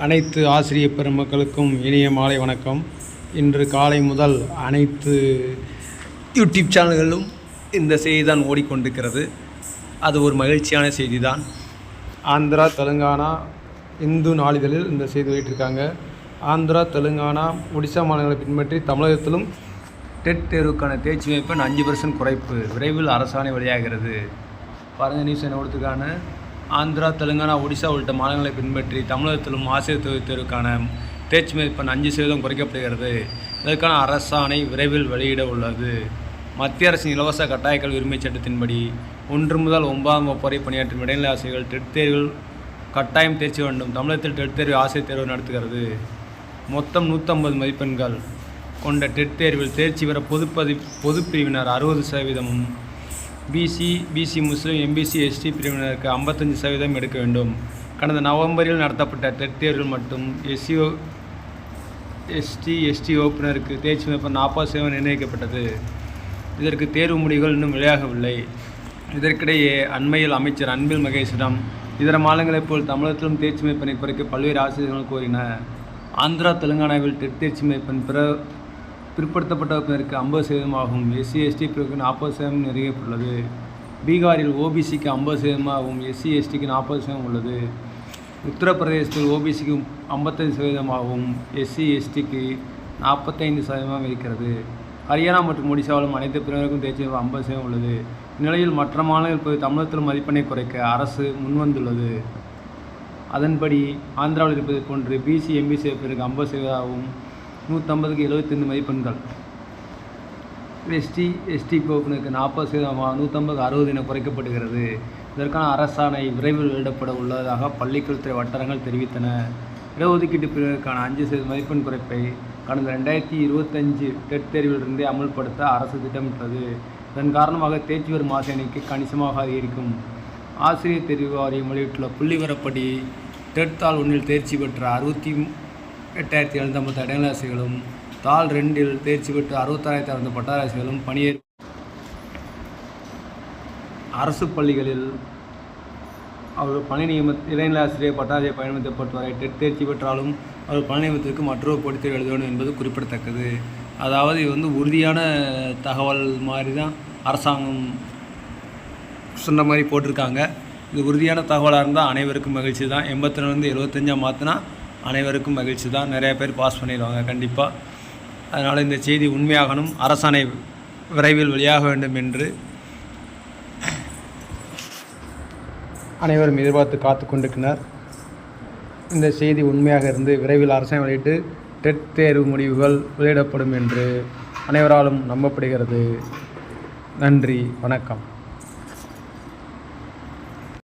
அனைத்து ஆசிரியர் பெருமக்களுக்கும் இனிய மாலை வணக்கம். இன்று காலை முதல் அனைத்து யூடியூப் சேனல்களும் இந்த செய்தி தான் ஓடிக்கொண்டிருக்கிறது. அது ஒரு மகிழ்ச்சியான செய்தி தான். ஆந்திரா, தெலுங்கானா, இந்து நாளிதழில் இந்த செய்தி வெளியிட்டிருக்காங்க. ஆந்திரா, தெலுங்கானா, ஒடிசா மாநிலங்களை பின்பற்றி தமிழகத்திலும் டெட் தேர்வுக்கான தேர்ச்சி மதிப்பெண் 5% குறைப்பு, விரைவில் அரசாணை வெளியாகிறது. பாருங்கள், நியூஸ் என்ன கொடுத்துருக்காங்க. ஆந்திரா, தெலுங்கானா, ஒடிசா உள்ளிட்ட மாநிலங்களை பின்பற்றி தமிழகத்திலும் ஆசிரியர் தேர்வுக்கான தேர்ச்சி மதிப்பெண் 5% குறைக்கப்படுகிறது. இதற்கான அரசாணை விரைவில் வெளியிட உள்ளது. மத்திய அரசின் இலவச கட்டாய கல்வி உரிமை சட்டத்தின்படி 1 முதல் 9ஆம் வகுப்பு வரை பணியாற்றும் இடைநிலை ஆசிரியர்கள் டெட் தேர்வில் கட்டாயம் தேர்ச்சி வேண்டும். தமிழகத்தில் டெட் தேர்வு ஆசிரியர் தேர்வு நடத்துகிறது. மொத்தம் 150 மதிப்பெண்கள் கொண்ட டெட் தேர்வில் தேர்ச்சி பெற பொது பிரிவினர் 60%, பிசி முஸ்லீம், எம்பிசி, எஸ்டி பிரிவினருக்கு 55% எடுக்க வேண்டும். கடந்த நவம்பரில் நடத்தப்பட்ட டெட் தேர்வில் மட்டும் எஸ்டி வகுப்பினருக்கு தேர்ச்சி மதிப்பெண் 40% நிர்ணயிக்கப்பட்டது. இதற்கு தேர்வு முடிவுகள் இன்னும் வெளியாகவில்லை. இதற்கிடையே அண்மையில் அமைச்சர் அன்பில் மகேஷிடம் இதர மாநிலங்களைப் போல் தமிழகத்திலும் தேர்ச்சி மதிப்பெண்ணை குறைக்க பல்வேறு ஆசிரியர்கள் கோரினர். ஆந்திரா, தெலுங்கானாவில் டெட் தேர்ச்சி மதிப்பெண் பிற்படுத்தப்பட்ட வகுப்பினருக்கு 50% ஆகும். எஸ்சி, எஸ்டி பிரிவுக்கு 40% நிர்ணயிக்கப்பட்டுள்ளது. பீகாரில் ஓபிசிக்கு 50% ஆகும். எஸ்சி, எஸ்டிக்கு 40% உள்ளது. உத்தரப்பிரதேசத்தில் ஓபிசிக்கு 55% ஆகும். எஸ்சி, எஸ்டிக்கு 45% இருக்கிறது. ஹரியானா மற்றும் ஒடிசாவிலும் அனைத்து பிரிவினருக்கும் தேர்ச்சி 50% உள்ளது. இந்நிலையில் மற்ற மாநிலங்கள் போய் தமிழகத்தில் மதிப்பெண்ணை குறைக்க அரசு முன்வந்துள்ளது. அதன்படி ஆந்திராவில் இருப்பது போன்று பிசி, எம்பிசி பிரிவுக்கு 50% ஆகும். 150க்கு 75 மதிப்பெண்கள். எஸ்டி வகுப்பினருக்கு 40%, 150க்கு 60 என குறைக்கப்படுகிறது. இதற்கான அரசாணை விரைவில் வெளியிடப்பட உள்ளதாக பள்ளிக்கல்வித்துறை வட்டாரங்கள் தெரிவித்தன. இடஒதுக்கீட்டு பிரிவினருக்கான 5% மதிப்பெண் குறைப்பை கடந்த 2025 டெட் தேர்விலிருந்தே அமல்படுத்த அரசு திட்டமிட்டது. இதன் காரணமாக தேர்ச்சி பெறும் ஆசிரியனுக்கு கணிசமாக அதிகரிக்கும். ஆசிரியர் தேர்வு வாரியம் வெளியிட்டுள்ள புள்ளிவிவரப்படி டெட் தாள் 1இல் தேர்ச்சி பெற்ற 68,750 இடைநிலை ஆசிரியர்களும், தாள் 2இல் தேர்ச்சி பெற்ற 66,000 பட்டார ஆசிரியர்களும் பணியேற்பு. அரசு பள்ளிகளில் அவர்கள் பணி இடைநிலை ஆசிரியர் பட்டாசிரியர் பயணத்தை பொறுத்தவரை டெட் தேர்ச்சி பெற்றாலும் அவர் பணி நியமனத்திற்கு மற்றொரு போட்டித் தேர்வு எழுத வேண்டும் என்பது குறிப்பிடத்தக்கது. அதாவது இது உறுதியான தகவல் மாதிரி தான் அரசாங்கம் சொன்ன மாதிரி போட்டிருக்காங்க. இது உறுதியான தகவலாக இருந்தால் அனைவருக்கும் மகிழ்ச்சி தான். 82 75 மாற்றினா அனைவருக்கும் மகிழ்ச்சி தான். நிறைய பேர் பாஸ் பண்ணிடுவாங்க கண்டிப்பாக. அதனால் இந்த செய்தி உண்மையாகணும், அரசாணை விரைவில் வெளியாக வேண்டும் என்று அனைவரும் எதிர்பார்த்து காத்து கொண்டிருக்கிறார். இந்த செய்தி உண்மையாக இருந்து விரைவில் அரசாணை வெளியிட்டு டெட் தேர்வு முடிவுகள் வெளியிடப்படும் என்று அனைவராலும் நம்பப்படுகிறது. நன்றி, வணக்கம்.